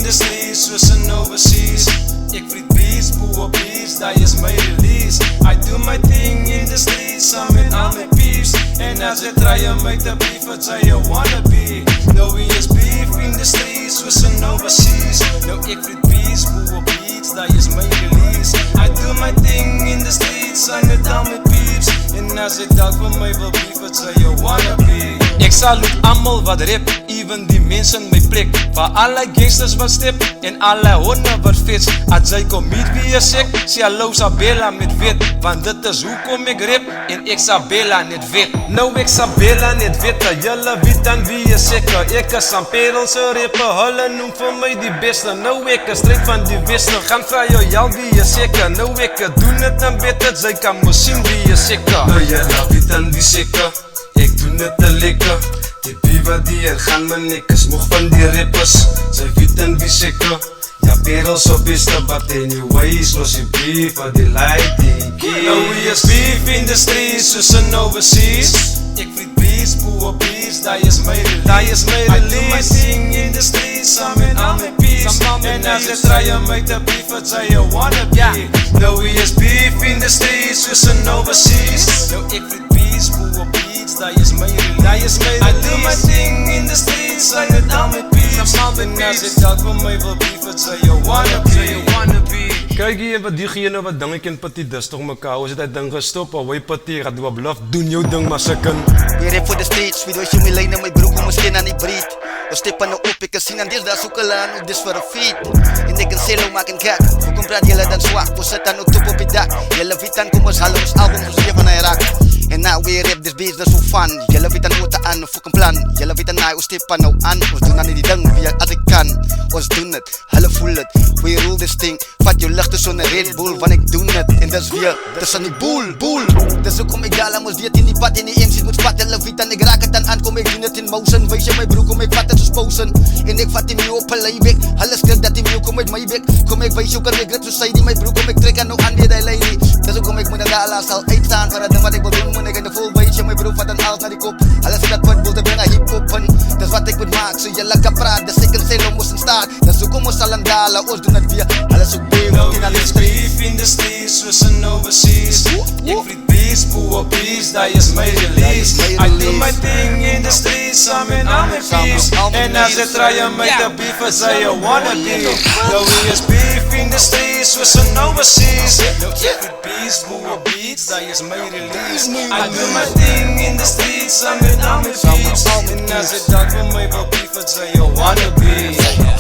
the streets soos in overseas. Ek vriend beats, boe beats, dat is my release. I do my thing in the streets, saam met al my peeps. En as jy try om my te beef, wat sy jy wanna be. Nou wie is beef in the streets soos in overseas. Nou ek vriend beats, boe beats, dat is my release. I do my thing in the streets, saam met al my peeps. En as jy dalk vir my wil beef, wat sy jy wanna be. Ek salute almal wat rap, even die mense in my plek. Vir alle gangsters wat step, en alle honde wat fits. As jy kom meet wie is ek, sê hallo Sabella met wet. Want dit is hoekom ek rap, en ek Sabella net weet. Nou ek Sabella net weet, julle weet dan wie is ek. Ek is aan Perelse rapper, hulle noem vir my die beste. Nou ek is straight van die weste, gaan vra jou wie is ek. Nou ek doen het en weet het, sy kan moes sien wie is ek. Nou julle weet dan wie is ek, ek doen het te lekker. Die biva die gaan my nek is moeg van die rappers. Sy weet en wie seker. Ja Perels op beste, but anyways los die beef wat die light die key. Now we is beef in the streets soos in overseas. Ek vriend beats, boe beats, dat is my release. I do my thing in the streets, saam met al my peeps. En as jy try om my te beef, wat sy jy wanna be. Now we is beef in the streets soos in overseas. Nou ek vriend beats, boe beats, dat is my release. I do my thing in the streets, saam met al my peeps. En as jy dalk vir my wil beef, wat sy jy wanna be. Kyk hier wat diegene wat dingetje en patie dis toch mekaar. As het ding gestop, alweer patie, gaat doe bluf, doen jou ding maar sikken. We rap for the streets, we doe my lijn en my broek om ons skin aan die breed. We step aan de op, ek kan sien aan dis daar soekele aan, ook dis vir een feed. En ek kan selo maak en kak, hoekom praat jylle dan swak, we sit aan ook top op die dak. Jylle weet dan kom ons haal ons album, ons leef van hy raak. En nou we rap this beats, dat so fun. Jylle weet dan hoe te aan, fucking plan. Jylle weet dan nou, ons step aan nou aan. Ons doen aan die ding, wie as ek kan. Ons doen het, hulle voel het. We rule this thing, vat jou lichte so'n Red Bull. Want ek doen het, en dis weer, dis aan die boel. Dis ook om ek gala, ons weet in die pad, en die MC's moet spat. Jylle weet dan, ek raak het dan aan, kom ek doen het in motion. Wees jy my broek, kom ek vat het soos posen. En ek vat die meeuw op een leibek. Hulle skrik dat die meeuw kom uit my bek. Kom ek wees jou kan ek grip, so sy die my broek. Kom ek trek aan nou aan weer die lady. Dis ook om ek moet na gala sal uitstaan. Voor dat ding wat ek wil doen, moet ek in de vol wees. Jy my broek vat dan alles na die kop. Hulle sê dat pitbull te bring a hip-hop in. Dis wat ek moet maak, so jylle kan praat. Dis ek en selo moes in staat. Dis ook om ons sal aan gala, ons doen het weer. Hulle soek beeuw, in al die streets. Beef in the streets, soos in overseas. Ek vriend beats, boe beats, dat is my release. I do my thing in the streets, saam met al my peeps. En as jy try om my te beef, wat sy jy wanna be. Nou we is beef in the streets, soos in overseas. Nou ek vriend beats, boe beats, dat is my release. I do my thing in the streets, saam met al my peeps. En as jy dalk vir my wil beef, wat sy jy wanna be.